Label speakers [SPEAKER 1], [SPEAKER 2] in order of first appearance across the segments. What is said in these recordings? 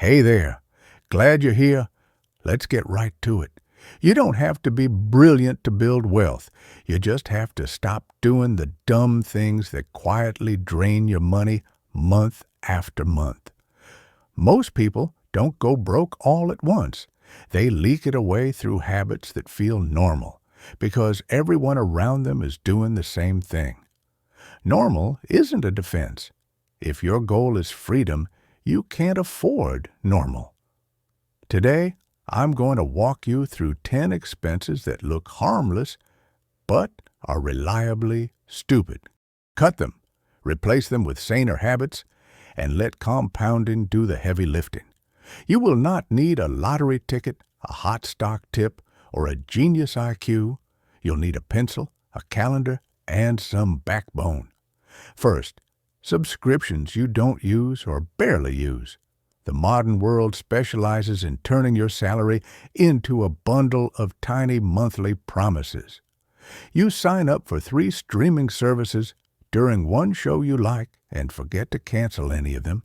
[SPEAKER 1] Hey there. Glad you're here. Let's get right to it. You don't have to be brilliant to build wealth. You just have to stop doing the dumb things that quietly drain your money month after month. Most people don't go broke all at once. They leak it away through habits that feel normal because everyone around them is doing the same thing. Normal isn't a defense. If your goal is freedom, you can't afford normal. Today, I'm going to walk you through 10 expenses that look harmless but are reliably stupid. Cut them, replace them with saner habits, and let compounding do the heavy lifting. You will not need a lottery ticket, a hot stock tip, or a genius IQ. You'll need a pencil, a calendar, and some backbone. First, subscriptions you don't use or barely use. The modern world specializes in turning your salary into a bundle of tiny monthly promises. You sign up for 3 streaming services during one show you like and forget to cancel any of them.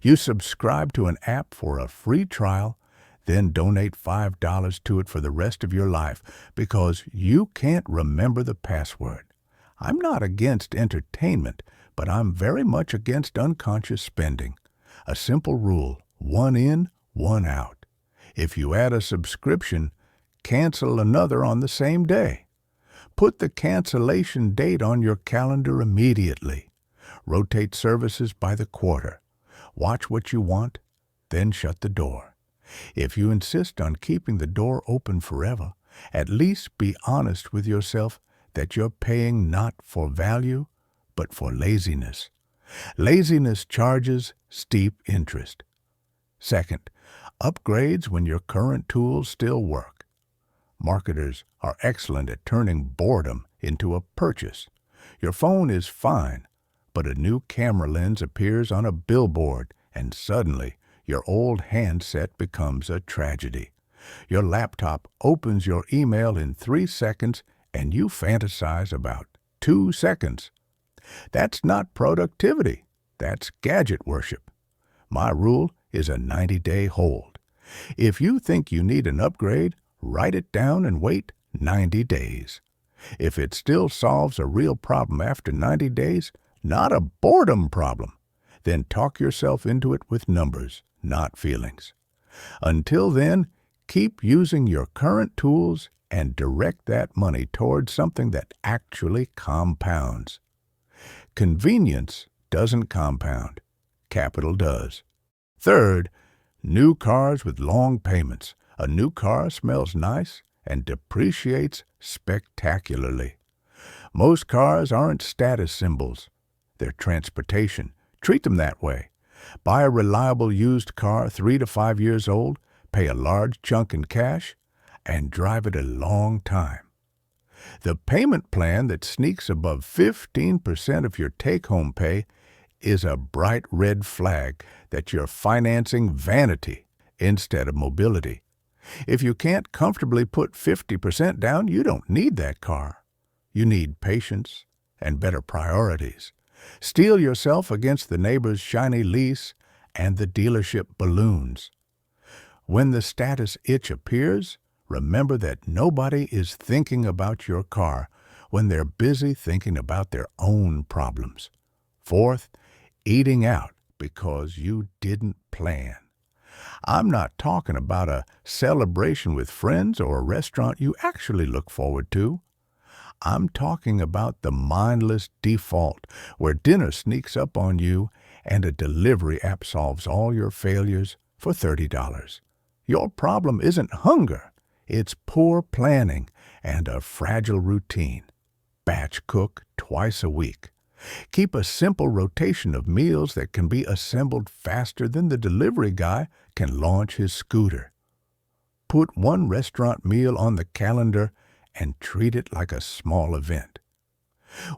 [SPEAKER 1] You subscribe to an app for a free trial, then donate $5 to it for the rest of your life because you can't remember the password. I'm not against entertainment, but I'm very much against unconscious spending. A simple rule, one in, one out. If you add a subscription, cancel another on the same day. Put the cancellation date on your calendar immediately. Rotate services by the quarter. Watch what you want, then shut the door. If you insist on keeping the door open forever, at least be honest with yourself that you're paying not for value, but for laziness. Laziness charges steep interest. Second, upgrades when your current tools still work. Marketers are excellent at turning boredom into a purchase. Your phone is fine, but a new camera lens appears on a billboard, and suddenly your old handset becomes a tragedy. Your laptop opens your email in 3 seconds, and you fantasize about 2 seconds. That's not productivity. That's gadget worship. My rule is a 90-day hold. If you think you need an upgrade, write it down and wait 90 days. If it still solves a real problem after 90 days, not a boredom problem, then talk yourself into it with numbers, not feelings. Until then, keep using your current tools and direct that money towards something that actually compounds. Convenience doesn't compound. Capital does. Third, new cars with long payments. A new car smells nice and depreciates spectacularly. Most cars aren't status symbols. They're transportation. Treat them that way. Buy a reliable used car 3 to 5 years old, pay a large chunk in cash, and drive it a long time. The payment plan that sneaks above 15% of your take-home pay is a bright red flag that you're financing vanity instead of mobility. If you can't comfortably put 50% down, you don't need that car. You need patience and better priorities. Steel yourself against the neighbor's shiny lease and the dealership balloons. When the status itch appears, remember that nobody is thinking about your car when they're busy thinking about their own problems. Fourth, eating out because you didn't plan. I'm not talking about a celebration with friends or a restaurant you actually look forward to. I'm talking about the mindless default where dinner sneaks up on you and a delivery app solves all your failures for $30. Your problem isn't hunger. It's poor planning and a fragile routine. Batch cook twice a week. Keep a simple rotation of meals that can be assembled faster than the delivery guy can launch his scooter. Put one restaurant meal on the calendar and treat it like a small event.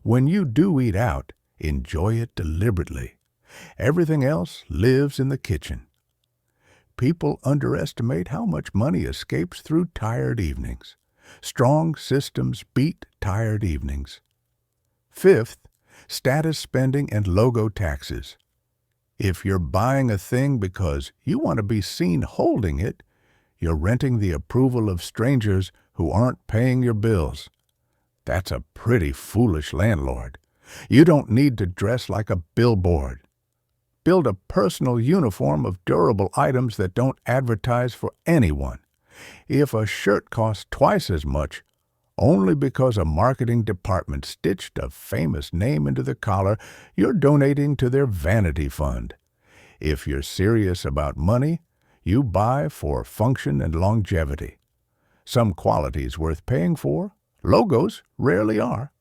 [SPEAKER 1] When you do eat out, enjoy it deliberately. Everything else lives in the kitchen. People underestimate how much money escapes through tired evenings. Strong systems beat tired evenings. Fifth, status spending and logo taxes. If you're buying a thing because you want to be seen holding it, you're renting the approval of strangers who aren't paying your bills. That's a pretty foolish landlord. You don't need to dress like a billboard. Build a personal uniform of durable items that don't advertise for anyone. If a shirt costs twice as much, only because a marketing department stitched a famous name into the collar, you're donating to their vanity fund. If you're serious about money, you buy for function and longevity. Some qualities worth paying for, logos rarely are.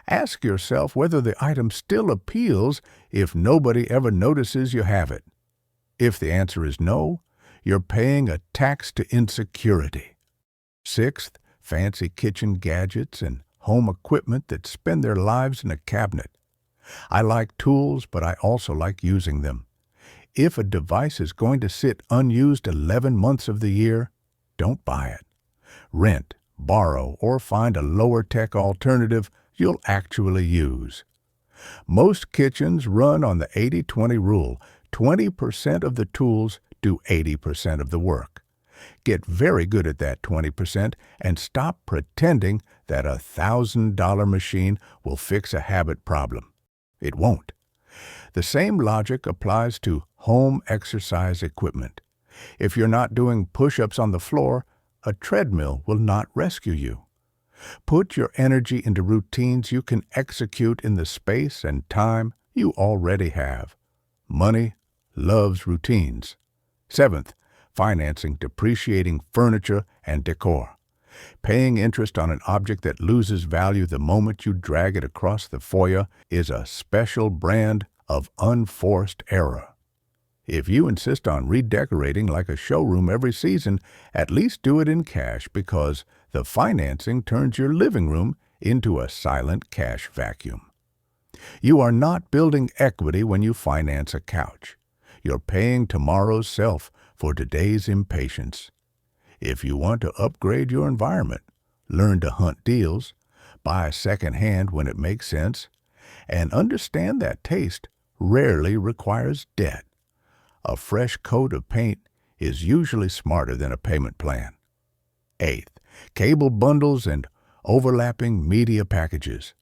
[SPEAKER 1] Ask yourself whether the item still appeals if nobody ever notices you have it. If the answer is no, you're paying a tax to insecurity. Sixth, fancy kitchen gadgets and home equipment that spend their lives in a cabinet. I like tools, but I also like using them. If a device is going to sit unused 11 months of the year, don't buy it. Rent, borrow, or find a lower-tech alternative you'll actually use. Most kitchens run on the 80-20 rule. 20% of the tools do 80% of the work. Get very good at that 20% and stop pretending that a $1,000 machine will fix a habit problem. It won't. The same logic applies to home exercise equipment. If you're not doing push-ups on the floor, a treadmill will not rescue you. Put your energy into routines you can execute in the space and time you already have. Money loves routines. Seventh, financing depreciating furniture and decor. Paying interest on an object that loses value the moment you drag it across the foyer is a special brand of unforced error. If you insist on redecorating like a showroom every season, at least do it in cash because the financing turns your living room into a silent cash vacuum. You are not building equity when you finance a couch. You're paying tomorrow's self for today's impatience. If you want to upgrade your environment, learn to hunt deals, buy second-hand when it makes sense, and understand that taste rarely requires debt. A fresh coat of paint is usually smarter than a payment plan. Eighth, cable bundles and overlapping media packages.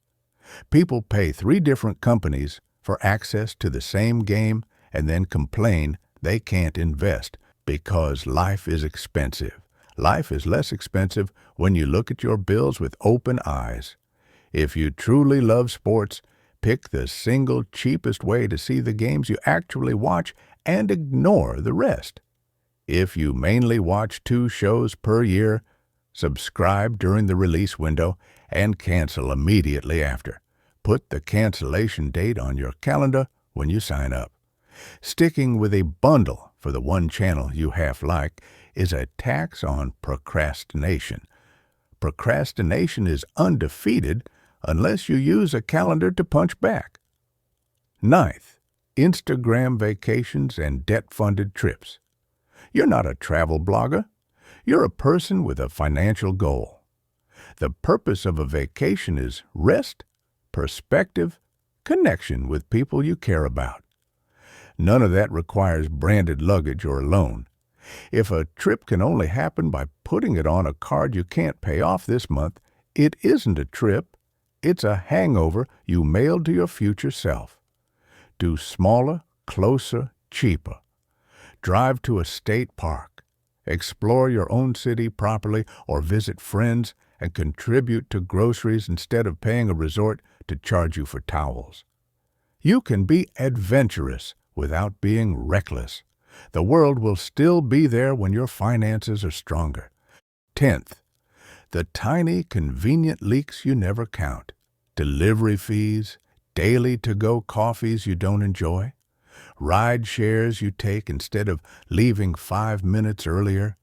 [SPEAKER 1] People pay 3 different companies for access to the same game and then complain they can't invest because life is expensive. Life is less expensive when you look at your bills with open eyes. If you truly love sports, pick the single cheapest way to see the games you actually watch and ignore the rest. If you mainly watch 2 shows per year, subscribe during the release window and cancel immediately after. Put the cancellation date on your calendar when you sign up. Sticking with a bundle for the one channel you half like is a tax on procrastination. Procrastination is undefeated unless you use a calendar to punch back. Ninth, Instagram vacations and debt-funded trips. You're not a travel blogger. You're a person with a financial goal. The purpose of a vacation is rest, perspective, connection with people you care about. None of that requires branded luggage or a loan. If a trip can only happen by putting it on a card you can't pay off this month, it isn't a trip. It's a hangover you mailed to your future self. Do smaller, closer, cheaper. Drive to a state park. Explore your own city properly or visit friends and contribute to groceries instead of paying a resort to charge you for towels. You can be adventurous without being reckless. The world will still be there when your finances are stronger. 10th, the tiny, convenient leaks you never count. Delivery fees, daily to-go coffees you don't enjoy, ride shares you take instead of leaving 5 minutes earlier,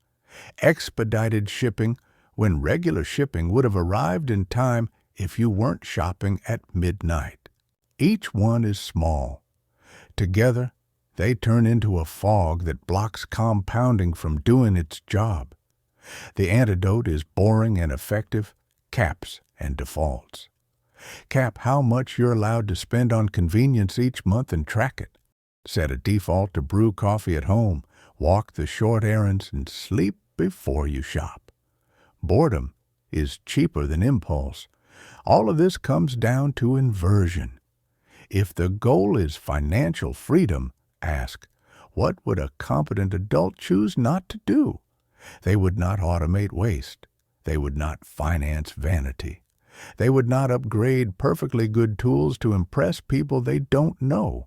[SPEAKER 1] expedited shipping when regular shipping would have arrived in time if you weren't shopping at midnight. Each one is small. Together, they turn into a fog that blocks compounding from doing its job. The antidote is boring and effective, caps and defaults. Cap how much you're allowed to spend on convenience each month and track it. Set a default to brew coffee at home, walk the short errands, and sleep before you shop. Boredom is cheaper than impulse. All of this comes down to inversion. If the goal is financial freedom, ask, what would a competent adult choose not to do? They would not automate waste. They would not finance vanity. They would not upgrade perfectly good tools to impress people they don't know.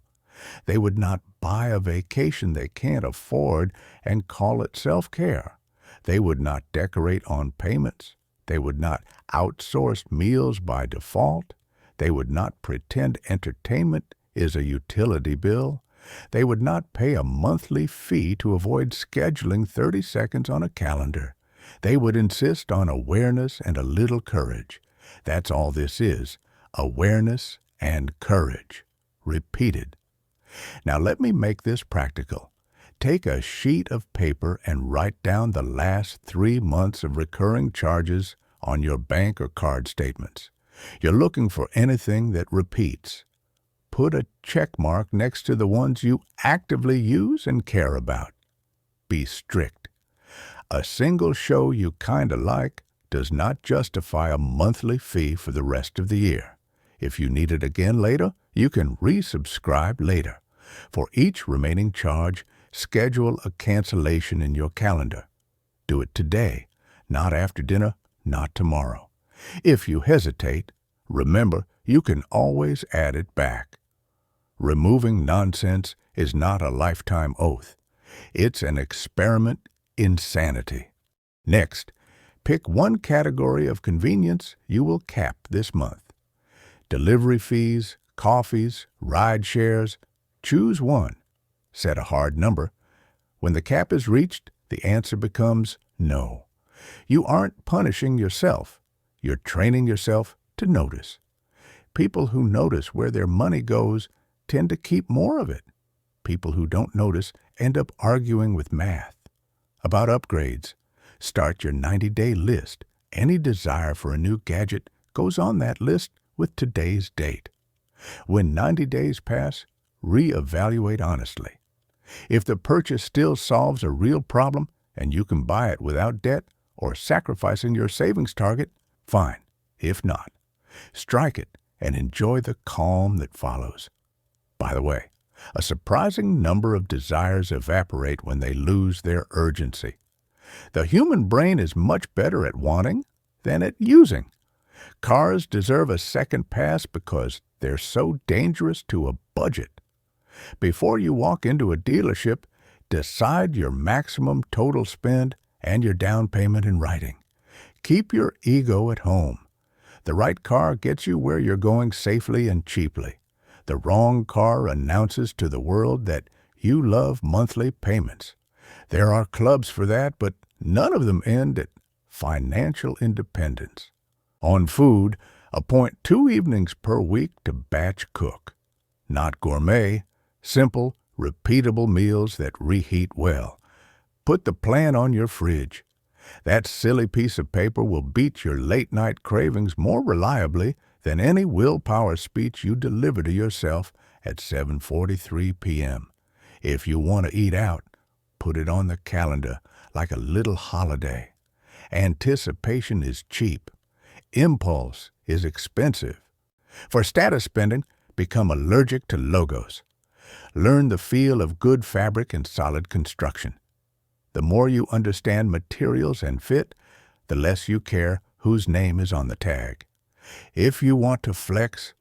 [SPEAKER 1] They would not buy a vacation they can't afford and call it self-care. They would not decorate on payments. They would not outsource meals by default. They would not pretend entertainment is a utility bill. They would not pay a monthly fee to avoid scheduling 30 seconds on a calendar. They would insist on awareness and a little courage. That's all this is, awareness and courage. Repeated. Now let me make this practical. Take a sheet of paper and write down the last 3 months of recurring charges on your bank or card statements. You're looking for anything that repeats. Put a check mark next to the ones you actively use and care about. Be strict. A single show you kinda like does not justify a monthly fee for the rest of the year. If you need it again later, you can resubscribe later. For each remaining charge, schedule a cancellation in your calendar. Do it today, not after dinner, not tomorrow. If you hesitate, remember you can always add it back. Removing nonsense is not a lifetime oath. It's an experiment in sanity. Next, pick one category of convenience you will cap this month. Delivery fees, coffees, ride shares. Choose one. Set a hard number. When the cap is reached, the answer becomes no. You aren't punishing yourself. You're training yourself to notice. People who notice where their money goes tend to keep more of it. People who don't notice end up arguing with math. About upgrades, start your 90-day list. Any desire for a new gadget goes on that list with today's date. When 90 days pass, reevaluate honestly. If the purchase still solves a real problem and you can buy it without debt or sacrificing your savings target, fine. If not, strike it and enjoy the calm that follows. By the way, a surprising number of desires evaporate when they lose their urgency. The human brain is much better at wanting than at using. Cars deserve a second pass because they're so dangerous to a budget. Before you walk into a dealership, decide your maximum total spend and your down payment in writing. Keep your ego at home. The right car gets you where you're going safely and cheaply. The wrong car announces to the world that you love monthly payments. There are clubs for that, but none of them end at financial independence. On food, appoint 2 evenings per week to batch cook. Not gourmet, simple, repeatable meals that reheat well. Put the plan on your fridge. That silly piece of paper will beat your late-night cravings more reliably than any willpower speech you deliver to yourself at 7:43 p.m. If you want to eat out, put it on the calendar like a little holiday. Anticipation is cheap. Impulse is expensive. For status spending, become allergic to logos. Learn the feel of good fabric and solid construction. The more you understand materials and fit, the less you care whose name is on the tag. If you want to flex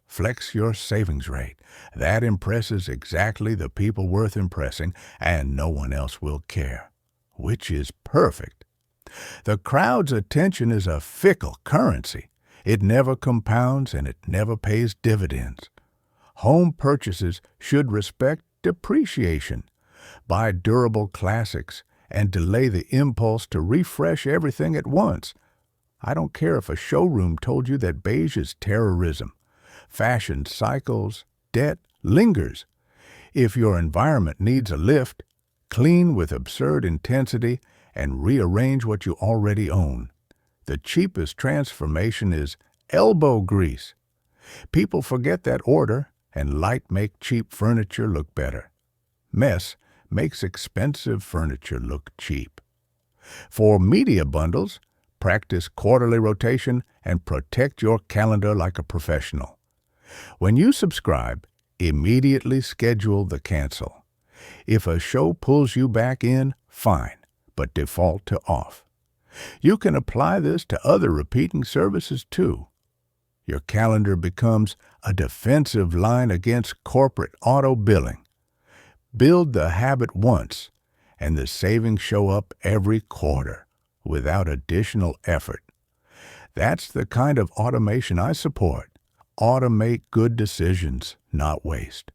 [SPEAKER 1] your savings rate. That impresses exactly the people worth impressing, and no one else will care, which is perfect. The crowd's attention is a fickle currency. It never compounds and it never pays dividends. Home purchases should respect depreciation. Buy durable classics and delay the impulse to refresh everything at once. I don't care if a showroom told you that beige is terrorism. Fashion cycles, debt lingers. If your environment needs a lift, clean with absurd intensity and rearrange what you already own. The cheapest transformation is elbow grease. People forget that order and light make cheap furniture look better. Mess makes expensive furniture look cheap. For media bundles, practice quarterly rotation and protect your calendar like a professional. When you subscribe, immediately schedule the cancel. If a show pulls you back in, fine, but default to off. You can apply this to other repeating services too. Your calendar becomes a defensive line against corporate auto billing. Build the habit once, and the savings show up every quarter without additional effort. That's the kind of automation I support. Automate good decisions, not waste.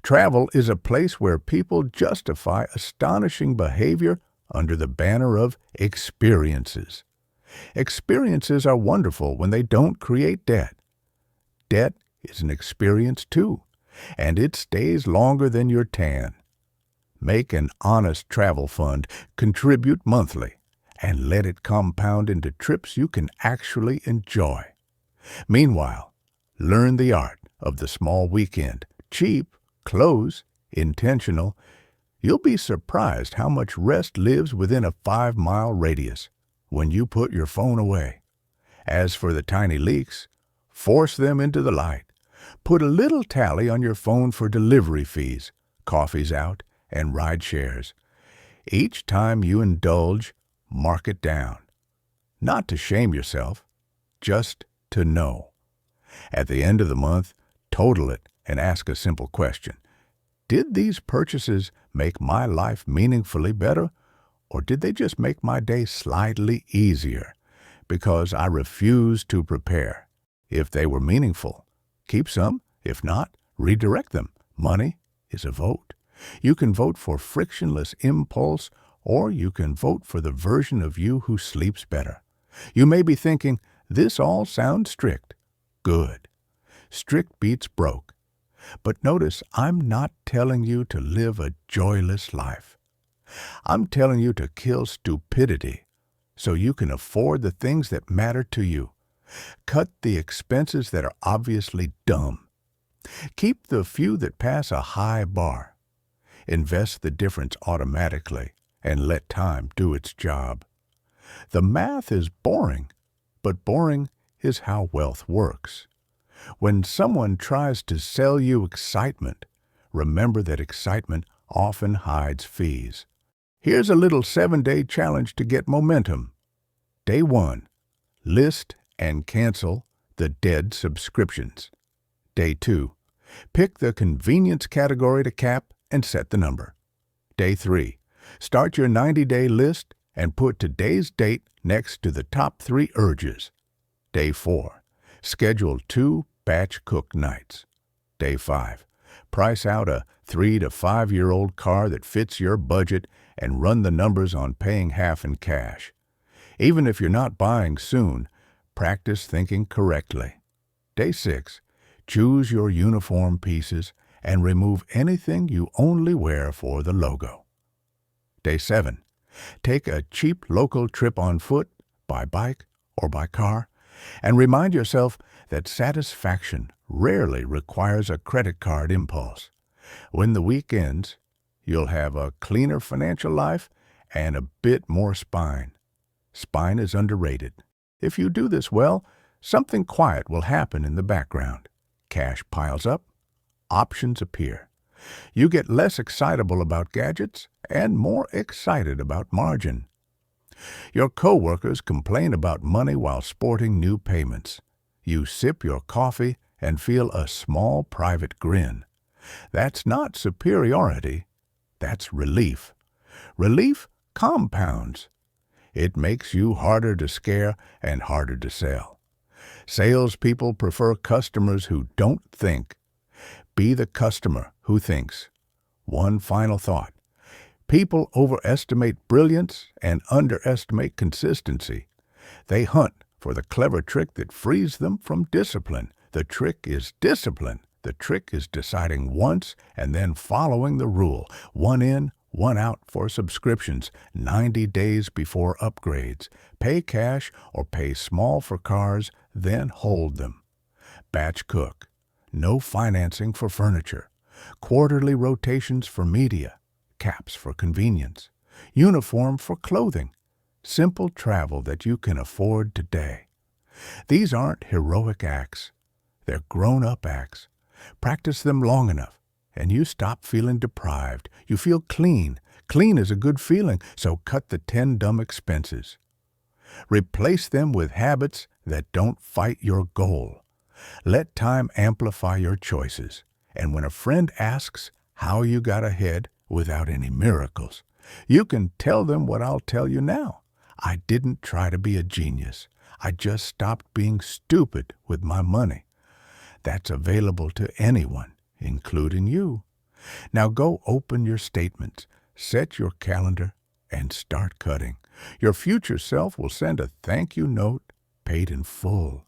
[SPEAKER 1] Travel is a place where people justify astonishing behavior under the banner of experiences. Experiences are wonderful when they don't create debt. Debt is an experience too, and it stays longer than your tan. Make an honest travel fund, contribute monthly, and let it compound into trips you can actually enjoy. Meanwhile, learn the art of the small weekend. Cheap, close, intentional. You'll be surprised how much rest lives within a 5-mile radius when you put your phone away. As for the tiny leaks, force them into the light. Put a little tally on your phone for delivery fees, coffees out, and ride shares. Each time you indulge, mark it down. Not to shame yourself, just to know. At the end of the month, total it and ask a simple question. Did these purchases make my life meaningfully better, or did they just make my day slightly easier because I refused to prepare? If they were meaningful, keep some. If not, redirect them. Money is a vote. You can vote for frictionless impulse, or you can vote for the version of you who sleeps better. You may be thinking, this all sounds strict. Good. Strict beats broke. But notice, I'm not telling you to live a joyless life. I'm telling you to kill stupidity so you can afford the things that matter to you. Cut the expenses that are obviously dumb. Keep the few that pass a high bar. Invest the difference automatically and let time do its job. The math is boring, but boring is how wealth works. When someone tries to sell you excitement, remember that excitement often hides fees. Here's a little 7-day challenge to get momentum. Day 1, list and cancel the dead subscriptions. Day 2, pick the convenience category to cap and set the number. Day 3, start your 90-day list and put today's date next to the top 3 urges. Day 4, schedule 2 batch cook nights. Day 5, price out a 3 to 5-year-old car that fits your budget and run the numbers on paying half in cash. Even if you're not buying soon, practice thinking correctly. Day 6, choose your uniform pieces and remove anything you only wear for the logo. Day 7, take a cheap local trip on foot, by bike, or by car, and remind yourself that satisfaction rarely requires a credit card impulse. When the week ends, you'll have a cleaner financial life and a bit more spine. Spine is underrated. If you do this well, something quiet will happen in the background. Cash piles up, options appear. You get less excitable about gadgets and more excited about margin. Your coworkers complain about money while sporting new payments. You sip your coffee and feel a small private grin. That's not superiority, that's relief. Relief compounds. It makes you harder to scare and harder to sell. Salespeople prefer customers who don't think. Be the customer who thinks. One final thought. People overestimate brilliance and underestimate consistency. They hunt for the clever trick that frees them from discipline. The trick is discipline. The trick is deciding once and then following the rule. 1 in, 1 out for subscriptions, 90 days before upgrades. Pay cash or pay small for cars, then hold them. Batch cook. No financing for furniture. quarterly rotations for media, caps for convenience, uniform for clothing, simple travel that you can afford today. These aren't heroic acts. They're grown-up acts. Practice them long enough, and you stop feeling deprived. You feel clean. Clean is a good feeling, so cut the 10 dumb expenses. Replace them with habits that don't fight your goal. Let time amplify your choices. And when a friend asks how you got ahead without any miracles, you can tell them what I'll tell you now. I didn't try to be a genius. I just stopped being stupid with my money. That's available to anyone, including you. Now go open your statements, set your calendar, and start cutting. Your future self will send a thank you note paid in full.